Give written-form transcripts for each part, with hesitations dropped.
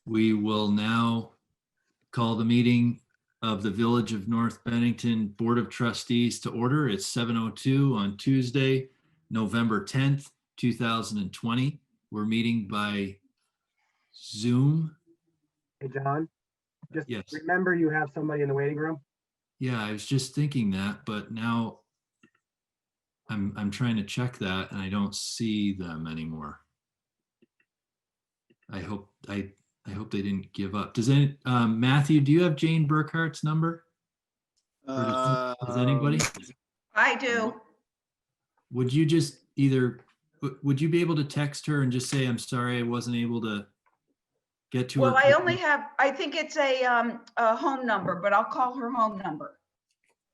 We will now call the meeting of the Village of North Bennington Board of Trustees to order. It's 7:02 on Tuesday, November 10th, 2020. We're meeting by Zoom. Hey, John, just Yes. remember you have somebody in the waiting room. Yeah, I was just thinking that, but now I'm trying to check that and I don't see them anymore. I hope they didn't give up. Does any Matthew, do you have Jane Burkhart's number? Or does anybody? I do. Would you just would you be able to text her and just say, I'm sorry, I wasn't able to get to her? Well, I only have, I think it's a home number, but I'll call her home number.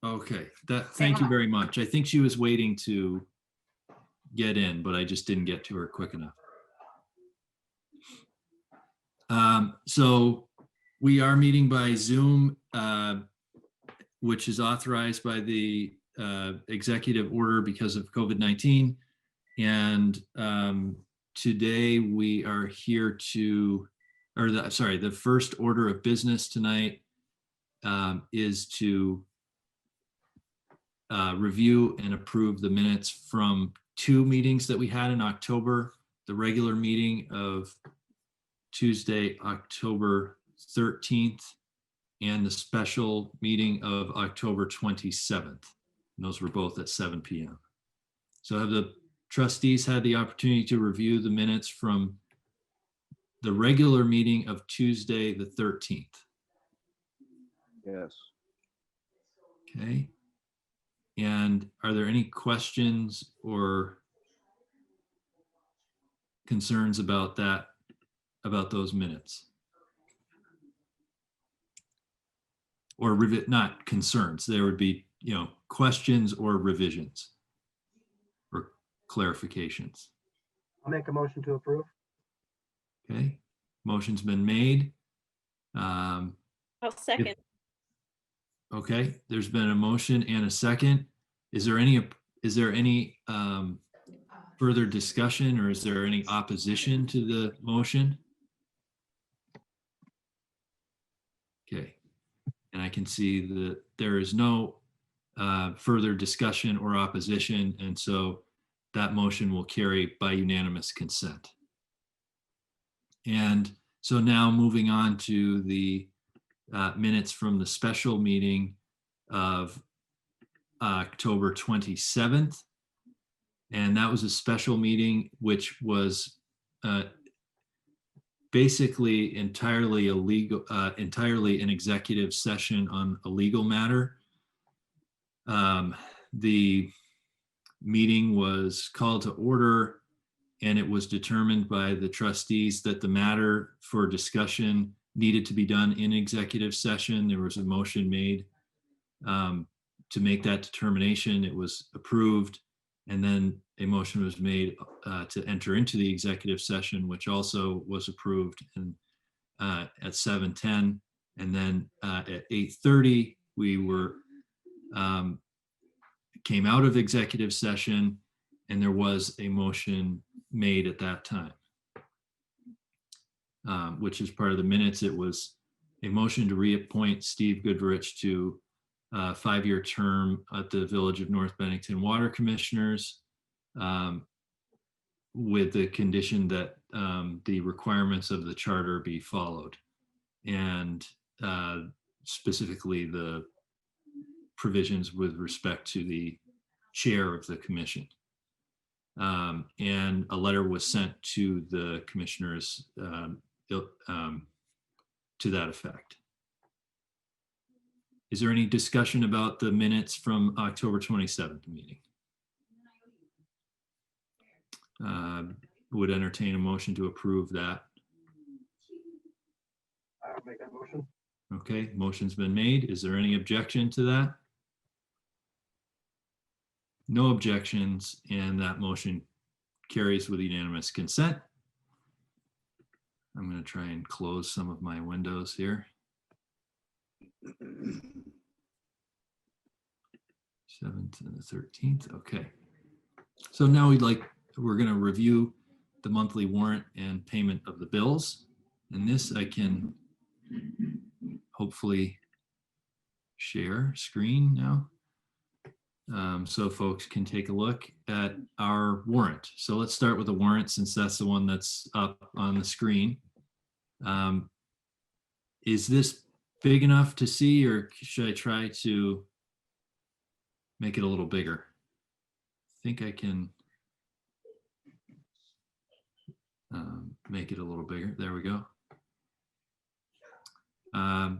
Okay, thank you very much. I think she was waiting to get in, but I just didn't get to her quick enough. So we are meeting by Zoom, which is authorized by the executive order because of COVID-19. And today we are here to, the first order of business tonight is to review and approve the minutes from two meetings that we had in October, the regular meeting of Tuesday, October 13th, and the special meeting of October 27th. And those were both at 7 p.m. So have the trustees had the opportunity to review the minutes from the regular meeting of Tuesday, the 13th? Yes. Okay. And are there any questions or concerns about that, about those minutes? Or not concerns, there would be, questions or revisions or clarifications. I'll make a motion to approve. Okay, motion's been made. I'll second. Okay, there's been a motion and a second. Is there any further discussion, or is there any opposition to the motion? Okay, and I can see that there is no further discussion or opposition, and so that motion will carry by unanimous consent. And so now moving on to the minutes from the special meeting of October 27th. And that was a special meeting, which was basically entirely an executive session on a legal matter. The meeting was called to order, and it was determined by the trustees that the matter for discussion needed to be done in executive session. There was a motion made to make that determination. It was approved, and then a motion was made to enter into the executive session, which also was approved at 7:10. And then at 8:30, we came out of executive session, and there was a motion made at that time, which is part of the minutes. It was a motion to reappoint Steve Goodrich to a 5-year term at the Village of North Bennington Water Commissioners, with the condition that the requirements of the charter be followed, and specifically the provisions with respect to the chair of the commission. And a letter was sent to the commissioners to that effect. Is there any discussion about the minutes from October 27th meeting? Would entertain a motion to approve that. I'll make that motion. Okay, motion's been made. Is there any objection to that? No objections, and that motion carries with unanimous consent. I'm going to try and close some of my windows here. 7th and the 13th. Okay. So now we're going to review the monthly warrant and payment of the bills. And this I can hopefully share screen now. So folks can take a look at our warrant. So let's start with the warrant since that's the one that's up on the screen. Is this big enough to see, or should I try to make it a little bigger? I think I can make it a little bigger. There we go.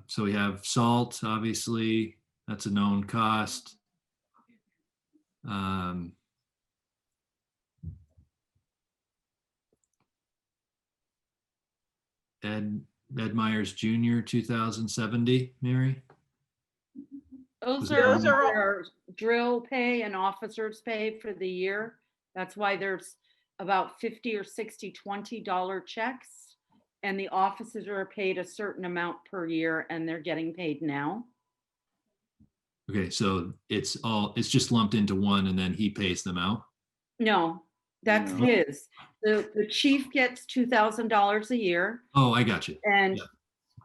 So we have salt, obviously, that's a known cost. Ed Myers Jr., 2070, Mary? Those Those are all- are drill pay and officers pay for the year. That's why there's about 50 or 60 $20 checks. And the officers are paid a certain amount per year and they're getting paid now. Okay, so it's just lumped into one and then he pays them out? No, that's No. his. The chief gets $2,000 a year. Oh, I got you. And Yeah.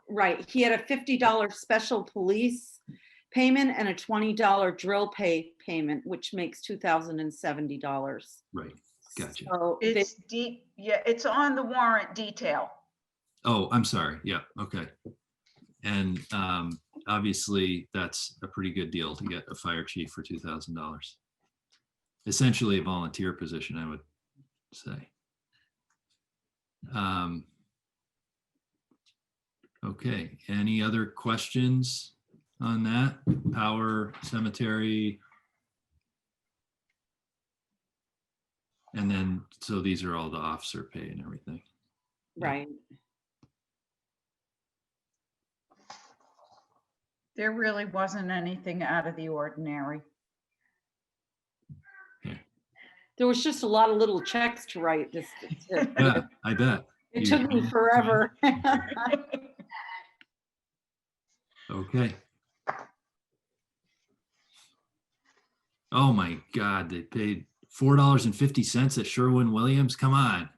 right, he had a $50 special police payment and a $20 drill pay payment, which makes $2,070. Right, gotcha. So It's deep, yeah, it's on the warrant detail. Oh, I'm sorry. Yeah, okay. And obviously, that's a pretty good deal to get a fire chief for $2,000. Essentially a volunteer position, I would say. Okay, any other questions on that? Power, cemetery? And then, so these are all the officer pay and everything. right. There really wasn't anything out of the ordinary. There was just a lot of little checks to write. Yeah, I bet. It took me forever. Okay. Oh my God, they paid $4.50 at Sherwin-Williams. Come on.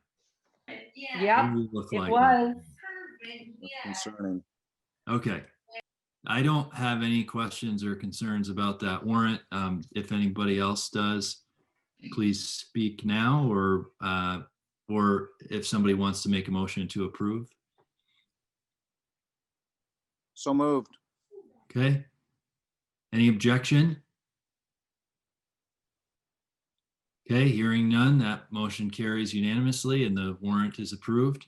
Yep, What do we look it like? was. Concerning. Okay. I don't have any questions or concerns about that warrant. If anybody else does, please speak now, or if somebody wants to make a motion to approve. So moved. Okay. Any objection? Okay, hearing none, that motion carries unanimously and the warrant is approved.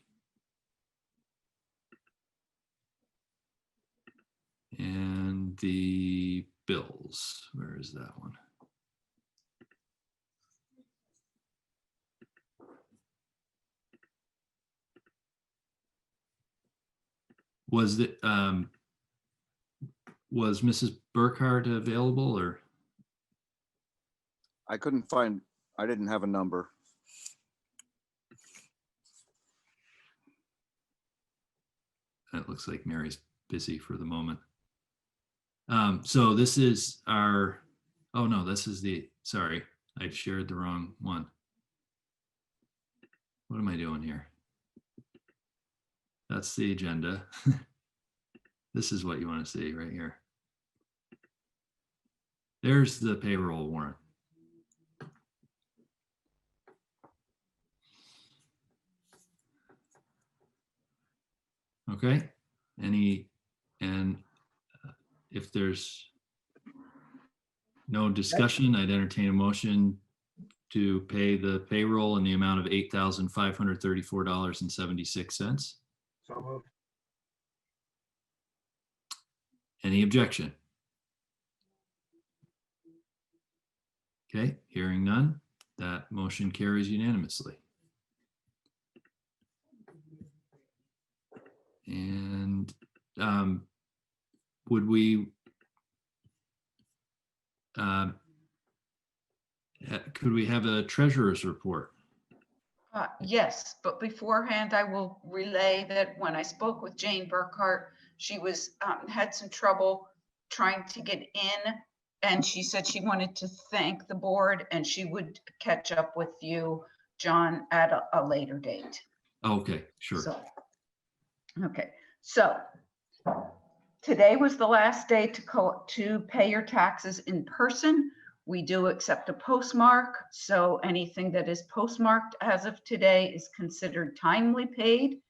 And the bills, where is that one? Was Mrs. Burkhardt available, or? I couldn't find, I didn't have a number. It looks like Mary's busy for the moment. So this is our, oh no, this is the, sorry, I shared the wrong one. What am I doing here? That's the agenda. This is what you want to see right here. There's the payroll warrant. Okay, and if there's no discussion, I'd entertain a motion to pay the payroll in the amount of $8,534.76. So moved. Any objection? Okay, hearing none, that motion carries unanimously. And would we, could we have a treasurer's report? Yes, but beforehand, I will relay that when I spoke with Jane Burkhart, she was had some trouble trying to get in, and she said she wanted to thank the board and she would catch up with you, John, at a later date. Okay, sure. So, Okay, so today was the last day to pay your taxes in person. We do accept a postmark, so anything that is postmarked as of today is considered timely paid.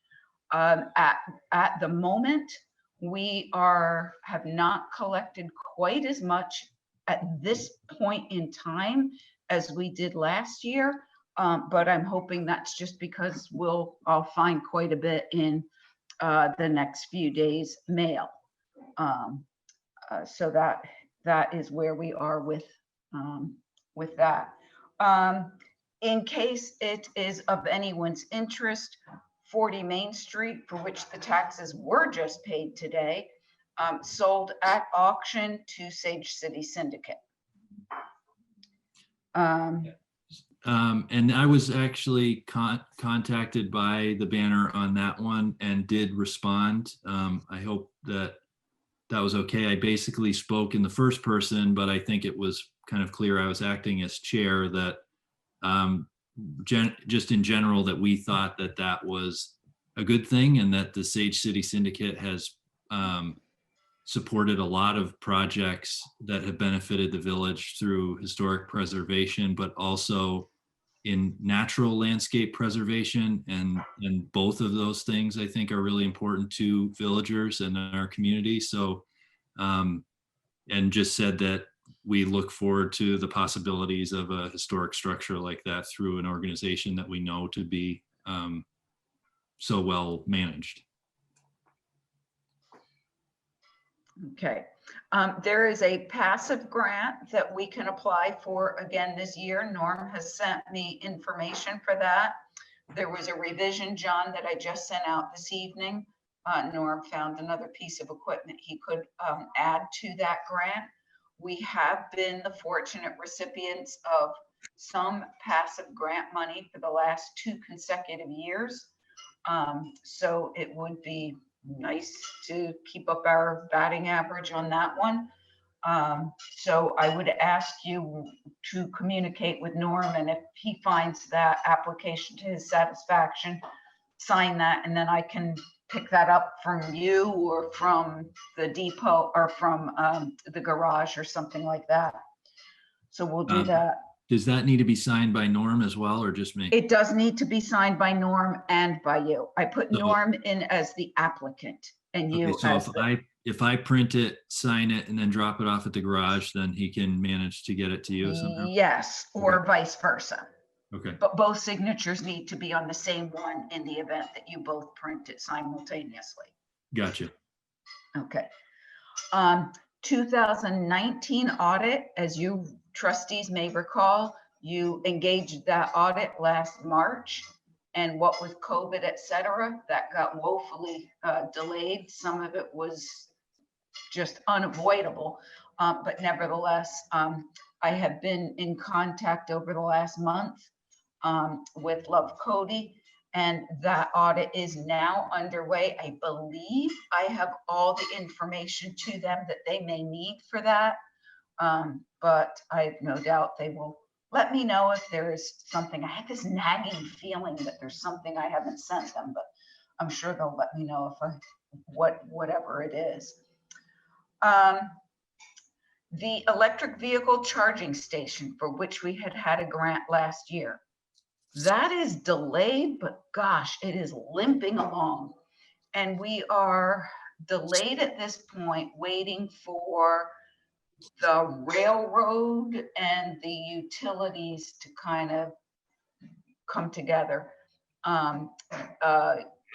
At the moment, we have not collected quite as much at this point in time as we did last year, but I'm hoping that's just because I'll find quite a bit in the next few days' mail. So that is where we are with that. In case it is of anyone's interest, 40 Main Street, for which the taxes were just paid today, sold at auction to Sage City Syndicate. And I was actually contacted by the banner on that one and did respond. I hope that was okay. I basically spoke in the first person, but I think it was kind of clear I was acting as chair that just in general that we thought that was a good thing, and that the Sage City Syndicate has supported a lot of projects that have benefited the village through historic preservation, but also in natural landscape preservation. And both of those things I think are really important to villagers and our community. So, and just said that we look forward to the possibilities of a historic structure like that through an organization that we know to be so well managed. Okay, there is a passive grant that we can apply for again this year. Norm has sent me information for that. There was a revision, John, that I just sent out this evening. Norm found another piece of equipment he could add to that grant. We have been the fortunate recipients of some passive grant money for the last 2 consecutive years. So it would be nice to keep up our batting average on that one. So I would ask you to communicate with Norm, and if he finds that application to his satisfaction, sign that, and then I can pick that up from you or from the depot or from the garage or something like that. So we'll do that. Does that need to be signed by Norm as well, or just me? It does need to be signed by Norm and by you. I put So- Norm in as the applicant and you Okay, so as the, if I print it, sign it, and then drop it off at the garage, then he can manage to get it to you somehow? yes, or vice versa. Okay, But both signatures need to be on the same one in the event that you both print it simultaneously. gotcha. Okay. 2019 audit, as you trustees may recall, you engaged that audit last March, and what with COVID, et cetera, that got woefully delayed. Some of it was just unavoidable, but nevertheless, I have been in contact over the last month with Love Cody, and that audit is now underway. I believe I have all the information to them that they may need for that, but I have no doubt they will let me know if there is something. I have this nagging feeling that there's something I haven't sent them, but I'm sure they'll let me know if whatever it is. The electric vehicle charging station, for which we had a grant last year, that is delayed, but gosh, it is limping along. And we are delayed at this point, waiting for the railroad and the utilities to kind of come together.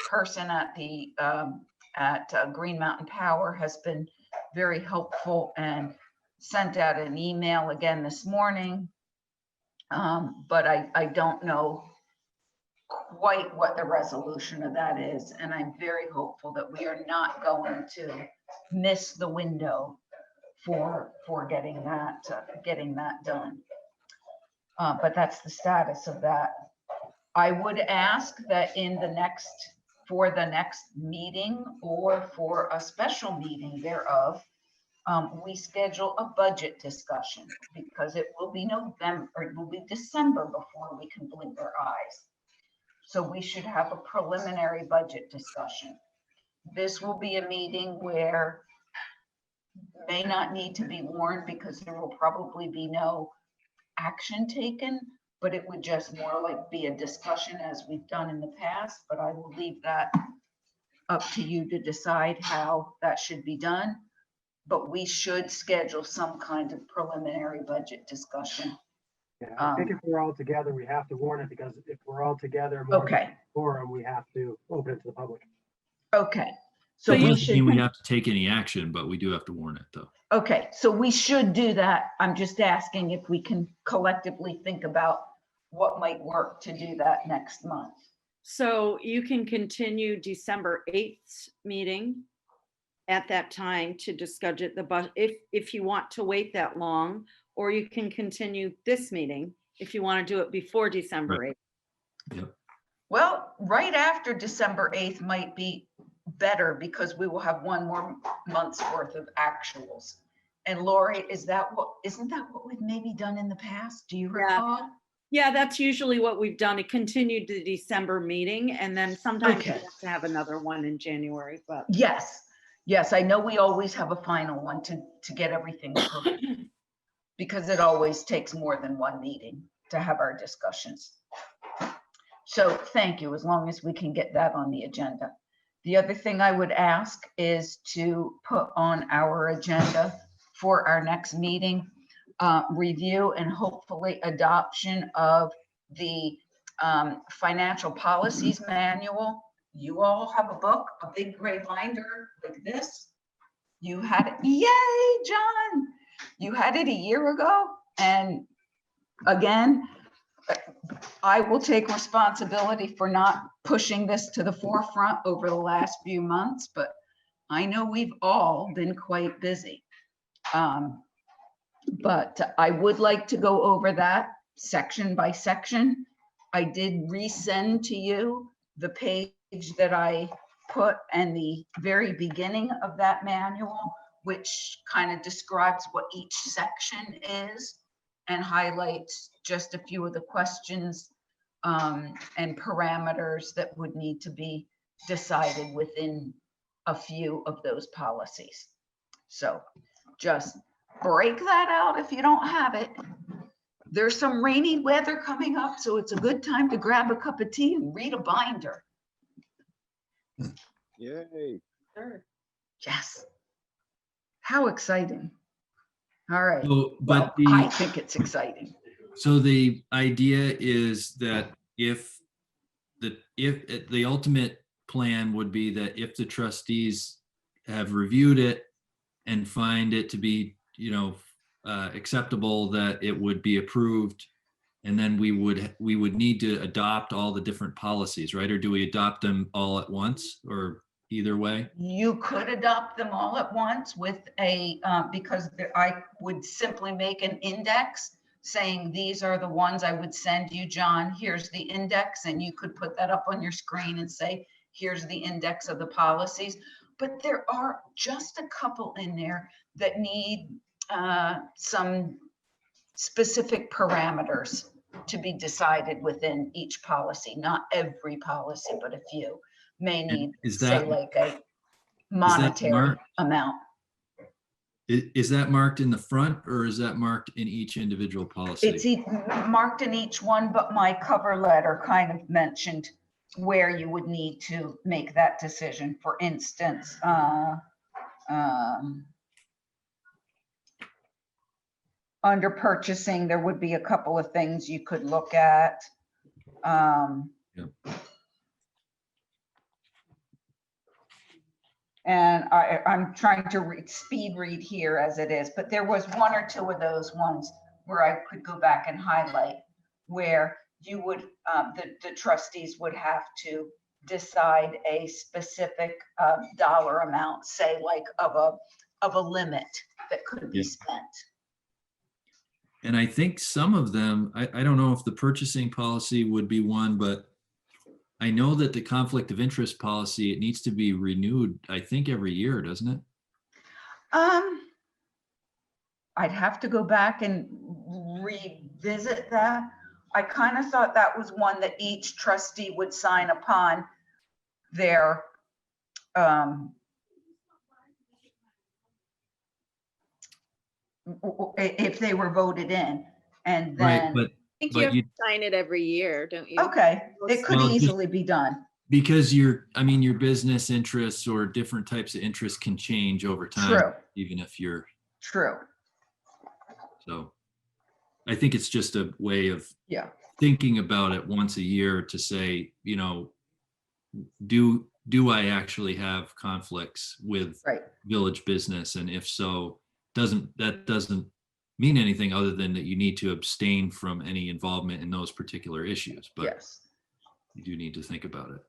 Person at the Green Mountain Power has been very helpful and sent out an email again this morning. But I don't know quite what the resolution of that is. And I'm very hopeful that we are not going to miss the window for getting that done. But that's the status of that. I would ask that for the next meeting or for a special meeting thereof, we schedule a budget discussion, because it will be November, or it will be December before we can blink our eyes. So we should have a preliminary budget discussion. this will be a meeting where may not need to be warned because there will probably be no action taken, but it would just more like be a discussion as we've done in the past, but I will leave that up to you to decide how that should be done. But we should schedule some kind of preliminary budget discussion. Yeah, I think if we're all together, we have to warn it because if we're all together, Okay, forum, we have to open it to the public. okay. So So you we Doesn't mean should, we have to take any action, but we do have to warn it though. okay, so we should do that. I'm just asking if we can collectively think about what might work to do that next month. So you can continue December 8th meeting at that time to discuss it, if you want to wait that long, or you can continue this meeting if you want to do it before December 8th. Well, right after December 8th might be better because we will have one more month's worth of actuals. And Lori, isn't that what we've maybe done in the past? Do you Yeah. recall? Yeah, that's usually what we've done. It continued the December meeting, and then sometimes we Okay. have to have another one in January, but Yes, yes, I know we always have a final one to get everything approved. Because it always takes more than one meeting to have our discussions. So thank you, as long as we can get that on the agenda. The other thing I would ask is to put on our agenda for our next meeting, review and hopefully adoption of the financial policies manual. You all have a book, a big gray binder like this. You had it, yay, John. You had it a year ago. And again, I will take responsibility for not pushing this to the forefront over the last few months, but I know we've all been quite busy. But I would like to go over that section by section. I did resend to you the page that I put in the very beginning of that manual, which kind of describes what each section is and highlights just a few of the questions and parameters that would need to be decided within a few of those policies. So just break that out if you don't have it. There's some rainy weather coming up, so it's a good time to grab a cup of tea and read a binder. Yay. Sure. Yes. How exciting. All right. So, Well, but I think it's exciting. so the idea is that if the ultimate plan would be that if the trustees have reviewed it and find it to be, acceptable, that it would be approved. And then we would need to adopt all the different policies, right? Or do we adopt them all at once, or either way? You could adopt them all at once with because I would simply make an index saying these are the ones I would send you, John. Here's the index, and you could put that up on your screen and say, here's the index of the policies. But there are just a couple in there that need some specific parameters to be decided within each policy. Not every policy, but a few may need, is say, that- like a monetary marked? amount. Is that marked in the front, or is that marked in each individual policy? It's marked in each one, but my cover letter kind of mentioned where you would need to make that decision. For instance, under purchasing, there would be a couple of things you could look at. And I'm trying to speed read here as it is, but there was one or two of those ones where I could go back and highlight where you would, the trustees would have to decide a specific dollar amount, say like of a limit that could be Yeah. spent. And I think some of them, I don't know if the purchasing policy would be one, but I know that the conflict of interest policy, it needs to be renewed, I think, every year, doesn't it? I'd have to go back and revisit that. I kind of thought that was one that each trustee would sign upon their if they were voted in, and Right, then, but, I think you but have you, to sign it every year, don't you? okay, it could Well, just- easily be done. because I mean, your business interests or different types of interests can change over time, True, even if you're, true, so. I think it's just a way of yeah, thinking about it once a year to say, do I actually have conflicts with right, village business? And if so, that doesn't mean anything other than that you need to abstain from any involvement in those particular issues, but yes. you do need to think about it.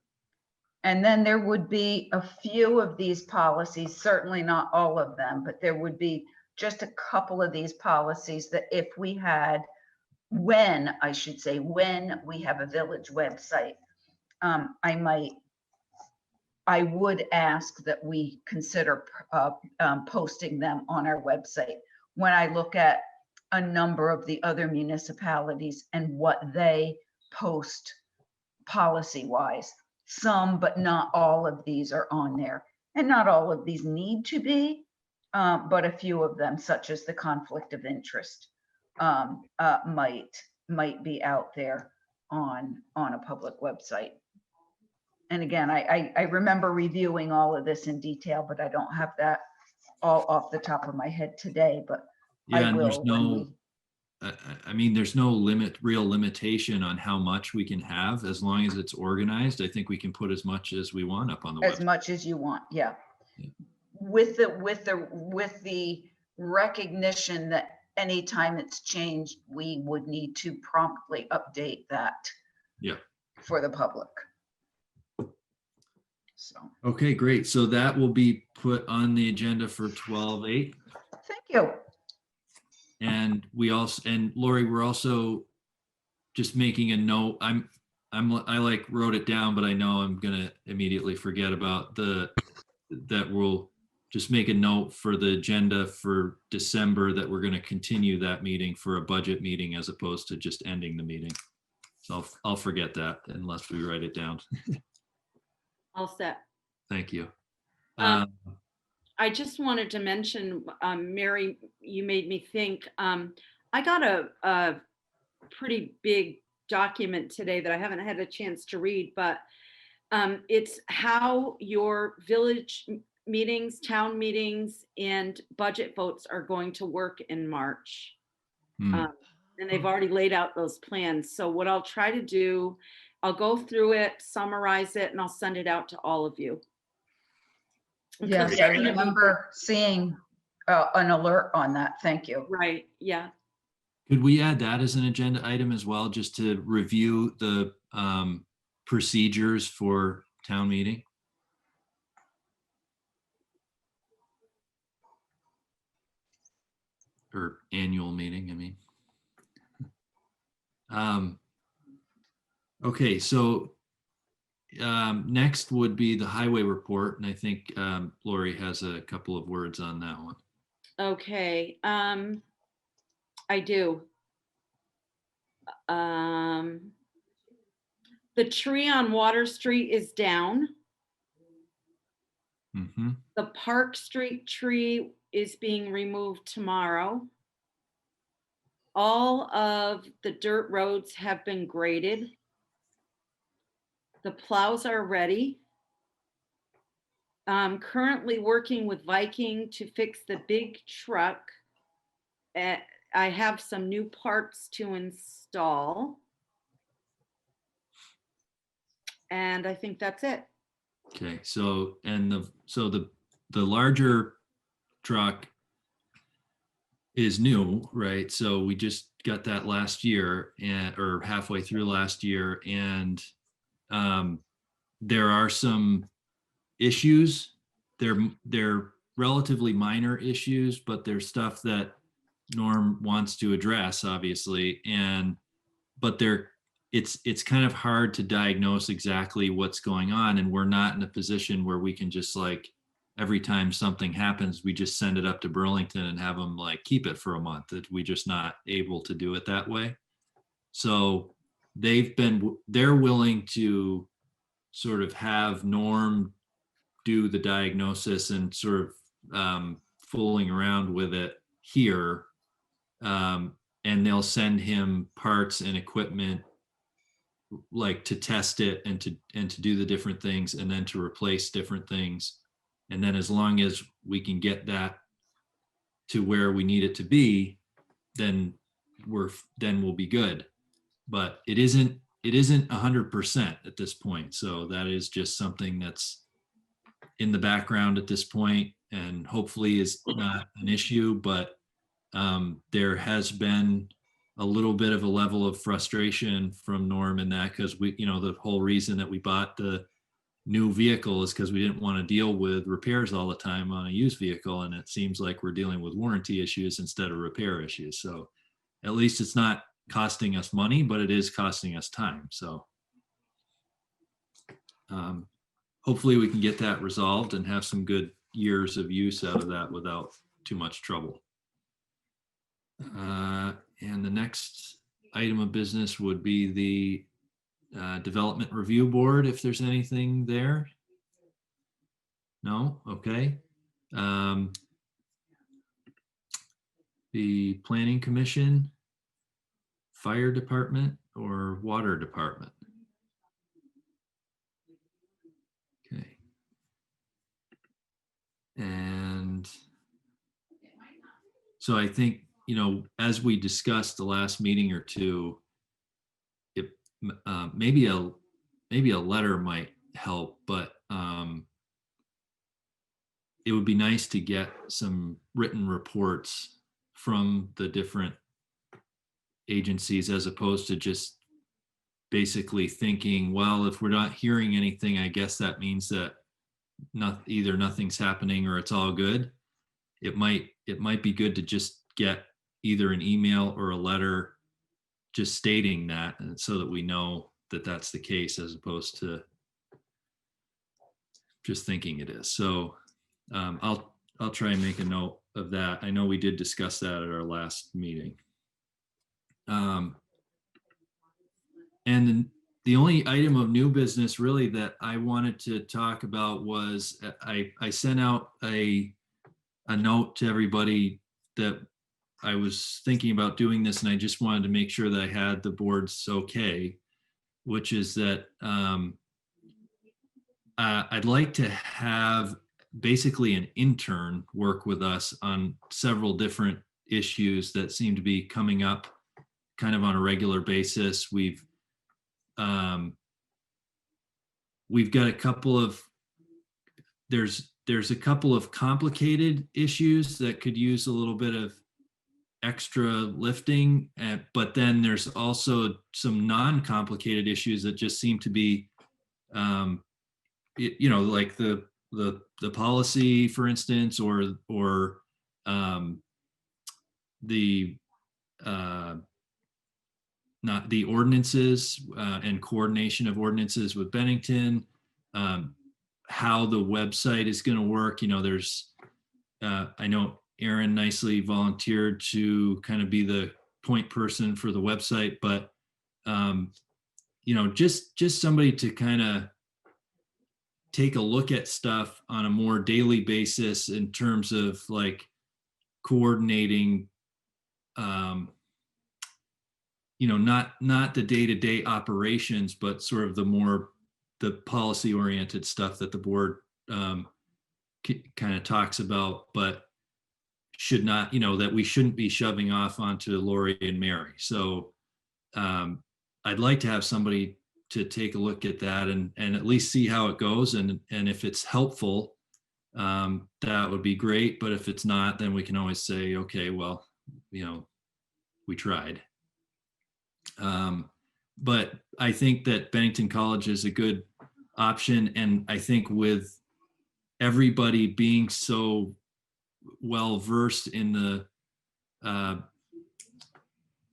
And then there would be a few of these policies, certainly not all of them, but there would be just a couple of these policies that if we had, when we have a village website, I would ask that we consider posting them on our website. When I look at a number of the other municipalities and what they post policy-wise, some, but not all of these are on there. And not all of these need to be, but a few of them, such as the conflict of interest, might be out there on a public website. And again, I remember reviewing all of this in detail, but I don't have that all off the top of my head today, but Yeah, I and there's will when no, we, I mean, there's no real limitation on how much we can have as long as it's organized. I think we can put as much as we want up on the as website. much as you want, yeah. Yeah. With the recognition that anytime it's changed, we would need to promptly update that. Yeah. For the public. So, Okay, great. So that will be put on the agenda for 12/8. thank you. And Lori, we're also just making a note. I like wrote it down, but I know I'm gonna immediately forget about that we'll just make a note for the agenda for December that we're gonna continue that meeting for a budget meeting as opposed to just ending the meeting. So I'll forget that unless we write it down. All set. Thank you. Um, I just wanted to mention, Mary, you made me think, I got a pretty big document today that I haven't had a chance to read, but it's how your village meetings, town meetings, and budget votes are going to work in March. Hmm. And they've already laid out those plans. So what I'll try to do, I'll go through it, summarize it, and I'll send it out to all of you. Yes, I remember seeing an alert on that. Thank you. Right, yeah. Could we add that as an agenda item as well, just to review the procedures for town meeting? Or annual meeting, I mean. Okay, so next would be the highway report, and I think Lori has a couple of words on that one. Okay, I do. The tree on Water Street is down. Mm-hmm. The Park Street tree is being removed tomorrow. All of the dirt roads have been graded. The plows are ready. I'm currently working with Viking to fix the big truck. I have some new parts to install. And I think that's it. Okay, so the larger truck is new, right? So we just got that last year or halfway through last year, and there are some issues. They're relatively minor issues, but there's stuff that Norm wants to address, obviously, but it's kind of hard to diagnose exactly what's going on, and we're not in a position where we can just like every time something happens, we just send it up to Burlington and have them like keep it for a month. That we're just not able to do it that way. So they're willing to sort of have Norm do the diagnosis and sort of fooling around with it here. And they'll send him parts and equipment like to test it and to do the different things and then to replace different things. And then as long as we can get that to where we need it to be, then we'll be good. But it isn't 100% at this point. So that is just something that's in the background at this point and hopefully is not an issue, but there has been a little bit of a level of frustration from Norm in that, because the whole reason that we bought the new vehicle is because we didn't want to deal with repairs all the time on a used vehicle. And it seems like we're dealing with warranty issues instead of repair issues. So at least it's not costing us money, but it is costing us time. So hopefully we can get that resolved and have some good years of use out of that without too much trouble. And the next item of business would be the Development Review Board, if there's anything there. No? Okay. The Planning Commission, Fire Department, or Water Department? Okay. And so I think, as we discussed the last meeting or two, maybe a letter might help, but it would be nice to get some written reports from the different agencies, as opposed to just basically thinking, well, if we're not hearing anything, I guess that means that either nothing's happening or it's all good. It might be good to just get either an email or a letter just stating that, and so that we know that that's the case, as opposed to just thinking it is. So I'll try and make a note of that. I know we did discuss that at our last meeting. And then the only item of new business really that I wanted to talk about was I sent out a note to everybody that I was thinking about doing this, and I just wanted to make sure that I had the board's okay, which is that I'd like to have basically an intern work with us on several different issues that seem to be coming up kind of on a regular basis. We've got a couple of, there's a couple of complicated issues that could use a little bit of extra lifting, but then there's also some non-complicated issues that just seem to be, like the policy, for instance, or not the ordinances and coordination of ordinances with Bennington, how the website is going to work. There's, I know Aaron nicely volunteered to kind of be the point person for the website, but just somebody to kind of take a look at stuff on a more daily basis in terms of like coordinating, not the day-to-day operations, but sort of the policy oriented stuff that the board kind of talks about, but should not, that we shouldn't be shoving off onto Lori and Mary. So I'd like to have somebody to take a look at that and at least see how it goes. And if it's helpful, that would be great. But if it's not, then we can always say, okay, well, we tried. But I think that Bennington College is a good option. And I think with everybody being so well versed in the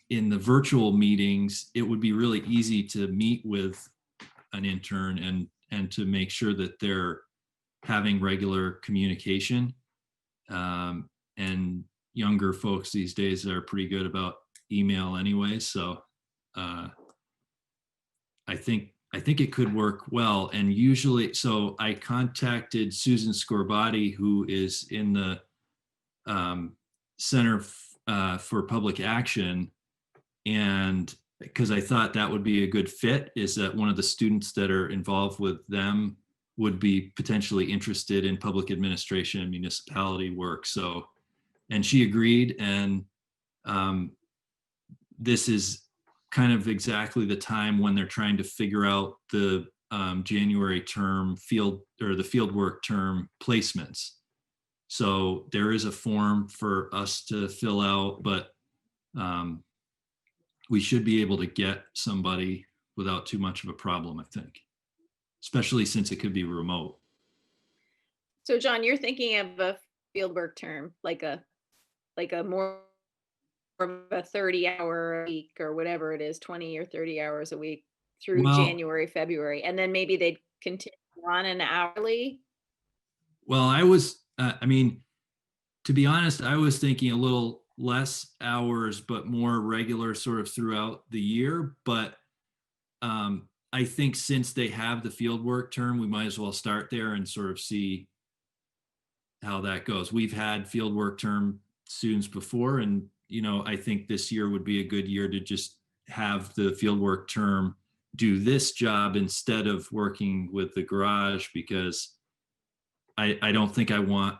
virtual meetings, it would be really easy to meet with an intern and to make sure that they're having regular communication. And younger folks these days are pretty good about email anyway. So I think I think it could work well. And usually, so I contacted Susan Scorbati, who is in the Center for Public Action. And because I thought that would be a good fit, is that one of the students that are involved with them would be potentially interested in public administration and municipality work. So, and she agreed. And this is kind of exactly the time when they're trying to figure out the January term field or the fieldwork term placements. So there is a form for us to fill out, but we should be able to get somebody without too much of a problem, I think, especially since it could be remote. So John, you're thinking of a fieldwork term, like a more of a 30-hour a week or whatever it is, 20 or 30 hours a week through Well- January, February, and then maybe they'd continue on an hourly. Well, I was, I mean, to be honest, I was thinking a little less hours, but more regular sort of throughout the year. But I think since they have the fieldwork term, we might as well start there and sort of see how that goes. We've had fieldwork term students before, and I think this year would be a good year to just have the fieldwork term do this job instead of working with the garage, because I don't think I want,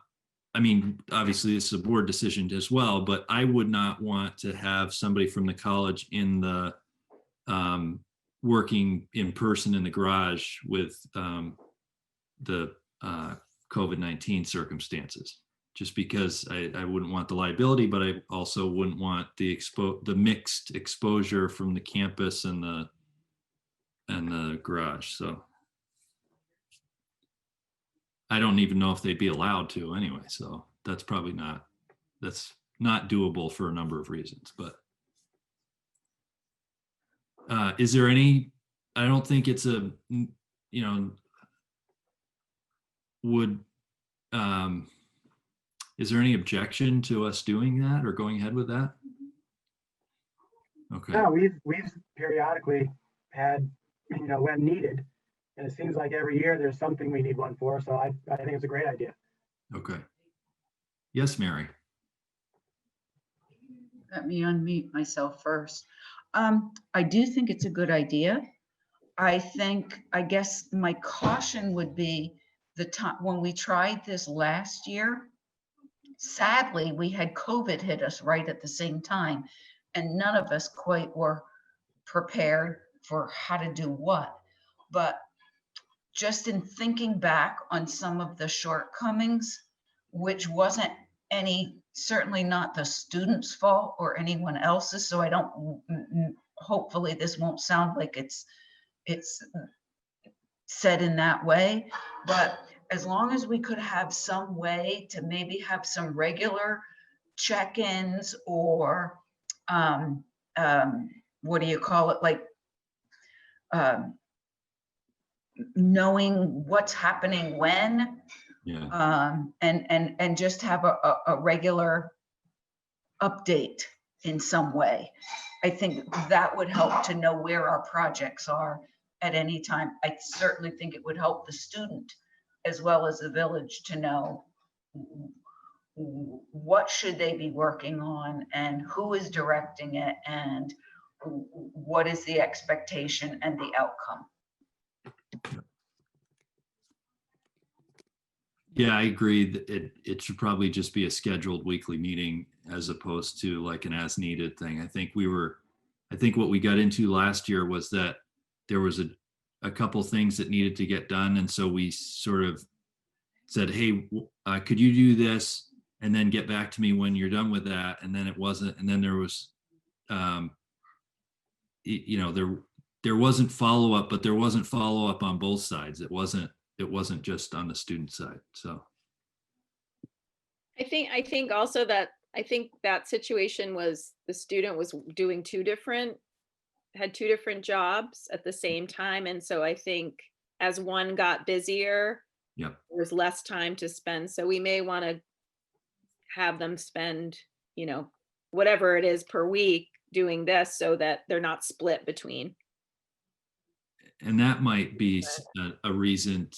I mean, obviously this is a board decision as well, but I would not want to have somebody from the college in the working in person in the garage with the COVID-19 circumstances, just because I wouldn't want the liability, but I also wouldn't want the mixed exposure from the campus and the garage. So I don't even know if they'd be allowed to anyway. So that's probably that's not doable for a number of reasons. But is there any, I don't think it's a, would, is there any objection to us doing that or going ahead with that? Okay. No, we've periodically had, when needed. And it seems like every year there's something we need one for. So I think it's a great idea. Okay. Yes, Mary. Let me unmute myself first. I do think it's a good idea. I guess my caution would be the time when we tried this last year. Sadly, we had COVID hit us right at the same time, and none of us quite were prepared for how to do what. But just in thinking back on some of the shortcomings, which wasn't certainly not the student's fault or anyone else's. So I don't, hopefully this won't sound like it's said in that way, but as long as we could have some way to maybe have some regular check-ins or what do you call it? Like knowing what's happening when, Yeah. and just have a regular update in some way. I think that would help to know where our projects are at any time. I certainly think it would help the student as well as the village to know what should they be working on and who is directing it and what is the expectation and the outcome. Yeah, I agree that it should probably just be a scheduled weekly meeting as opposed to like an as needed thing. I think what we got into last year was that there was a couple things that needed to get done. And so we sort of said, hey, could you do this? And then get back to me when you're done with that. And then it wasn't, and then there was, there wasn't follow-up, but there wasn't follow-up on both sides. It wasn't just on the student side. So I think also that situation was the student was doing had two different jobs at the same time. And so I think as one got busier, yeah, there was less time to spend. So we may want to have them spend, whatever it is per week doing this so that they're not split between. And that might be a reason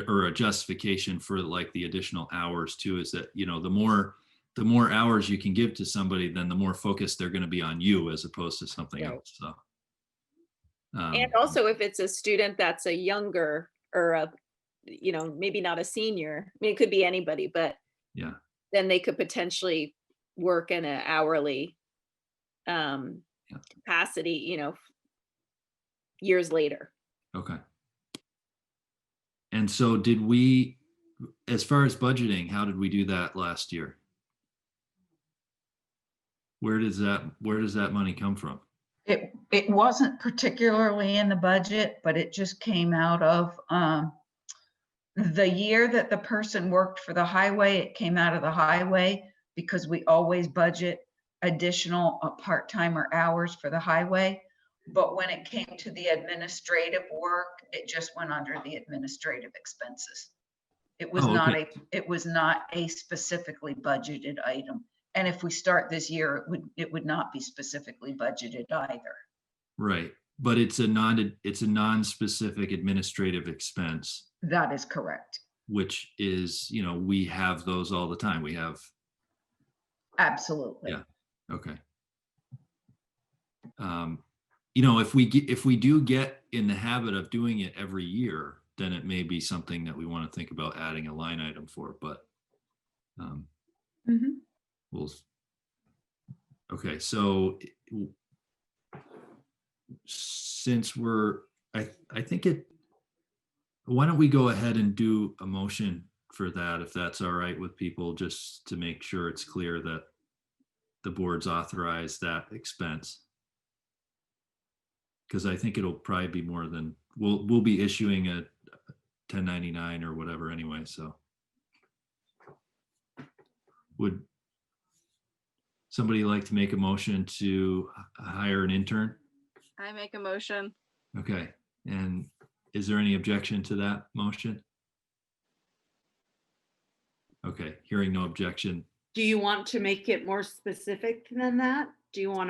or a justification for like the additional hours too, is that, you know, the more hours you can give to somebody, then the more focused they're going to be on you as opposed to something Right. else. So. And also if it's a student that's a younger or a, you know, maybe not a senior, I mean, it could be anybody, but yeah, then they could potentially work in an hourly Yeah. capacity, you know, years later. okay. And so did we, as far as budgeting, how did we do that last year? Where does that money come from? It wasn't particularly in the budget, but it just came out of the year that the person worked for the highway. It came out of the highway because we always budget additional part-timer hours for the highway. But when it came to the administrative work, it just went under the administrative expenses. It was Oh, okay. it was not a specifically budgeted item. And if we start this year, it would not be specifically budgeted either. Right. But it's a non-specific administrative expense, That is correct. which is, you know, we have those all the time. We have, Absolutely. Yeah. okay. You know, if we do get in the habit of doing it every year, then it may be something that we want to think about adding a line item for, but Mhm. we'll, okay, so since I think why don't we go ahead and do a motion for that, if that's all right with people, just to make sure it's clear that the board's authorized that expense. Because I think it'll probably be more than, we'll be issuing a 1099 or whatever anyway, so. Would somebody like to make a motion to hire an intern? I make a motion. Okay, and is there any objection to that motion? Okay, hearing no objection. Do you want to make it more specific than that? Do you want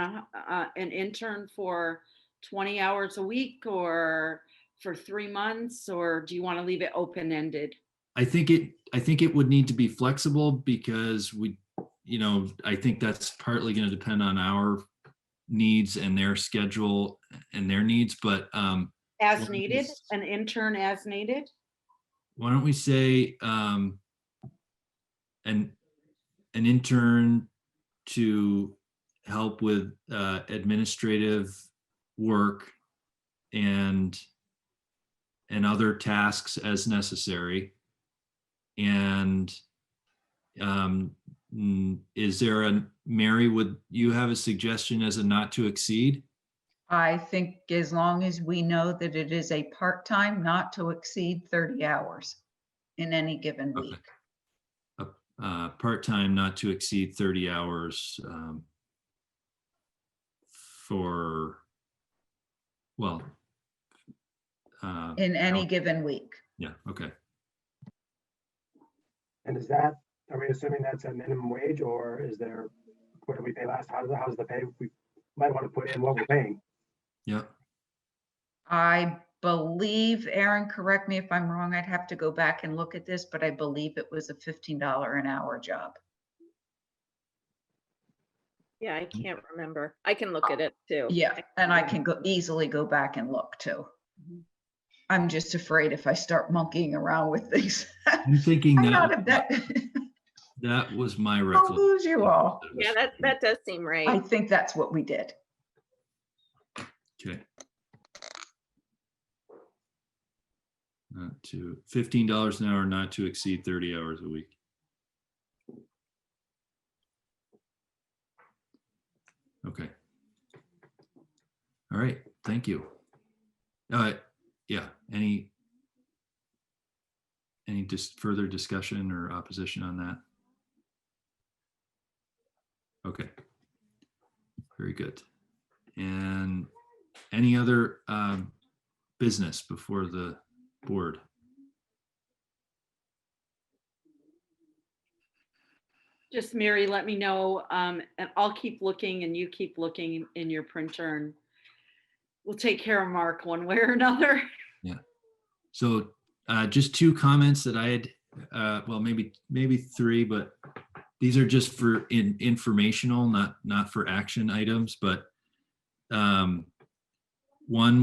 an intern for 20 hours a week or for 3 months, or do you want to leave it open-ended? I think it would need to be flexible because I think that's partly going to depend on our needs and their schedule and their needs, but As Well, needed, it's- an intern as needed? why don't we say an intern to help with administrative work and other tasks as necessary. And is there Mary, would you have a suggestion as a not to exceed? I think as long as we know that it is a part-time, not to exceed 30 hours in any given Okay. week. Part-time, not to exceed 30 hours for, well. In any given week. Yeah, okay. And are we assuming that's a minimum wage, or what did we pay last? How's the pay? We might want to put in what we're paying. Yeah, I believe, Aaron, correct me if I'm wrong, I'd have to go back and look at this, but I believe it was a $15 an hour job. Yeah, I can't remember. I can look at it too. Yeah, and I can easily go back and look too. Mhm. I'm just afraid if I start monkeying around with these. I'm thinking I'm not that a- that was my I'll recollection. lose you all. Yeah, that does seem I right. think that's what we did. Okay. Not to $15 an hour, not to exceed 30 hours a week. Okay. All right, thank you. Yeah, any just further discussion or opposition on that? Okay. Very good. And any other business before the board? Just Mary, let me know, and I'll keep looking and you keep looking in your printer. And we'll take care of Mark one way or another. So just two comments that I had, well, maybe three, but these are just for informational, not for action items. But one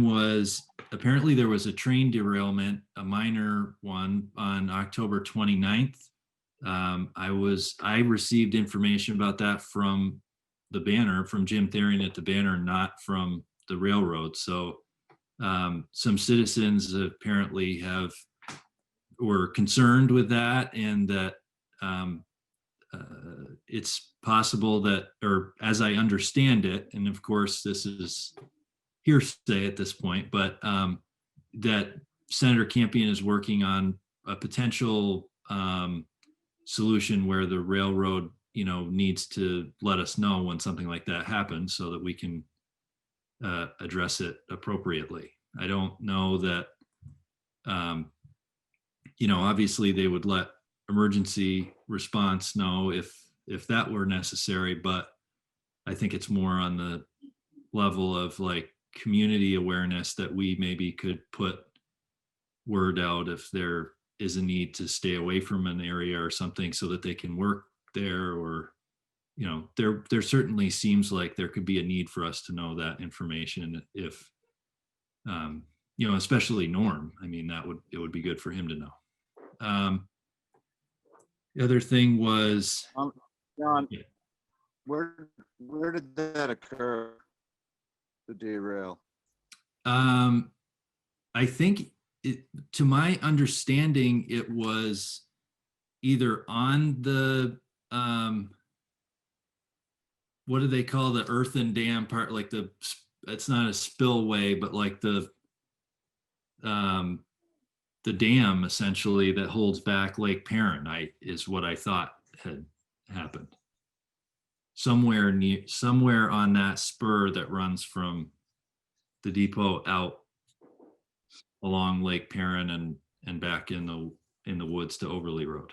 was apparently there was a train derailment, a minor one, on October 29th. I received information about that from the Banner, from Jim Therian at the Banner, not from the railroad. So some citizens apparently were concerned with that, and that it's possible that, or as I understand it, and of course this is hearsay at this point, but that Senator Campion is working on a potential solution where the railroad, needs to let us know when something like that happens so that we can address it appropriately. I don't know that, obviously they would let emergency response know if that were necessary, but I think it's more on the level of like community awareness that we maybe could put word out if there is a need to stay away from an area or something so that they can work there, or there certainly seems like there could be a need for us to know that information if especially Norm. I mean, it would be good for him to know. The other thing was John, Yeah. where did that occur? The derail? I think to my understanding, it was either on the what do they call the earthen dam part, like it's not a spillway, but like the dam essentially that holds back Lake Perrin, is what I thought had happened. Somewhere on that spur that runs from the depot out along Lake Perrin and back in the woods to Overley Road.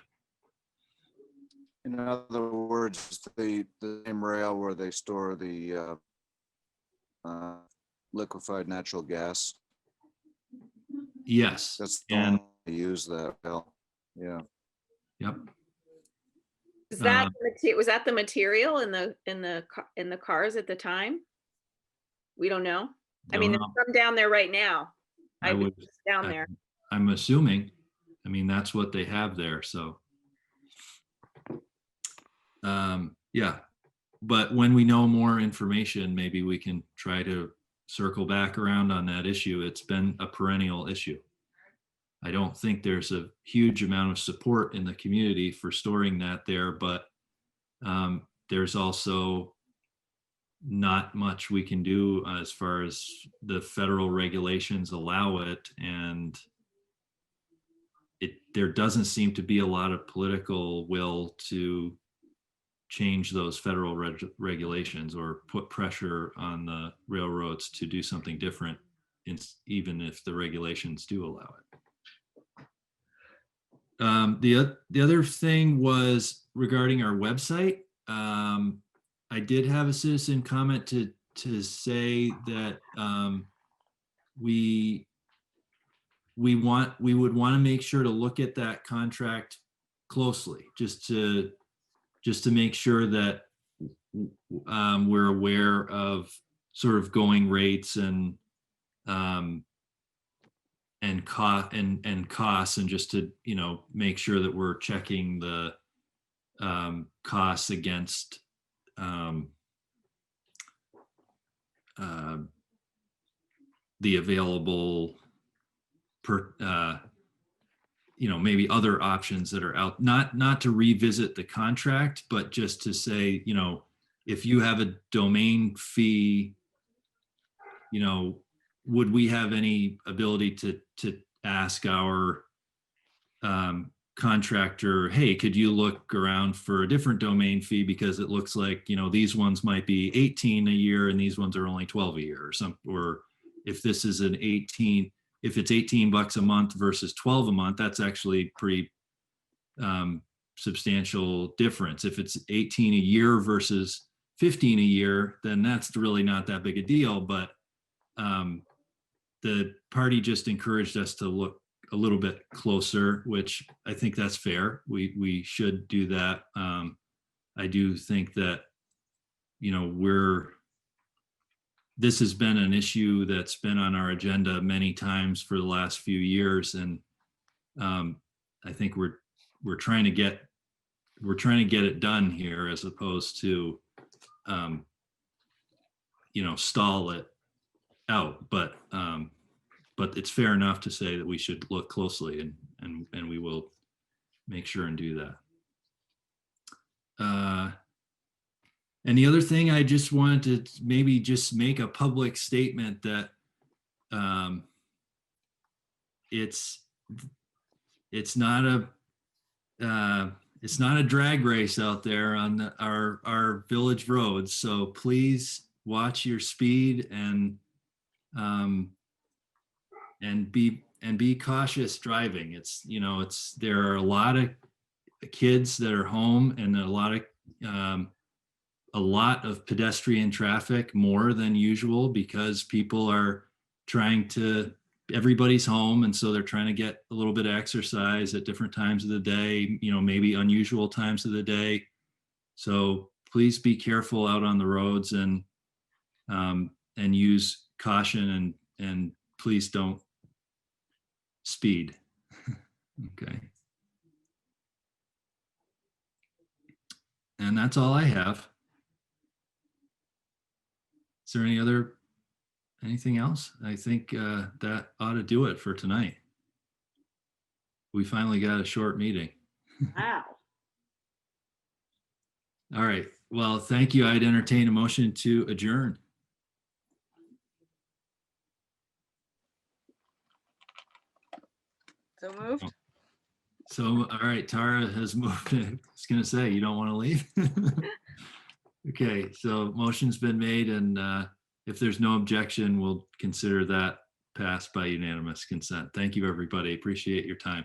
In other words, the same rail where they store the liquefied natural gas. Yes. That's the And only they use that rail. Yeah. yep. Is that was that the material in the cars at the time? We don't know. I mean, Don't there's know. some down there right now. I I've been would down there. I'm assuming. I mean, that's what they have there. So yeah. But when we know more information, maybe we can try to circle back around on that issue. It's been a perennial issue. I don't think there's a huge amount of support in the community for storing that there, but there's also not much we can do as far as the federal regulations allow it. And there doesn't seem to be a lot of political will to change those federal regulations or put pressure on the railroads to do something different, even if the regulations do allow it. The other thing was regarding our website. I did have a citizen comment to say that we would want to make sure to look at that contract closely, just to make sure that we're aware of sort of going rates and costs, and just to make sure that we're checking the costs against the available maybe other options that are out, not to revisit the contract, but just to say, if you have a domain fee, would we have any ability to ask our contractor, hey, could you look around for a different domain fee, because it looks like, these ones might be 18 a year and these ones are only 12 a year, or if this is if it's $18 a month versus 12 a month, that's actually pretty substantial difference. If it's 18 a year versus 15 a year, then that's really not that big a deal. But the party just encouraged us to look a little bit closer, which I think that's fair. We should do that. I do think that, this has been an issue that's been on our agenda many times for the last few years. And I think we're trying to get it done here as opposed to, stall it out. But it's fair enough to say that we should look closely and we will make sure and do that. And the other thing, I just wanted to maybe just make a public statement that it's not a drag race out there on our village roads. So please watch your speed and be cautious driving. There are a lot of kids that are home and a lot of pedestrian traffic, more than usual, because people are everybody's home. And so they're trying to get a little bit of exercise at different times of the day, maybe unusual times of the day. So please be careful out on the roads and use caution and please don't speed. Okay. And that's all I have. Is there anything else? I think that ought to do it for tonight. We finally got a short meeting. Wow. All right. Well, thank you. I'd entertain a motion to adjourn. So moved. So, all right, Tara has moved. I was going to say, you don't want to leave? Okay, so motion's been made, and if there's no objection, we'll consider that passed by unanimous consent. Thank you, everybody. Appreciate your time.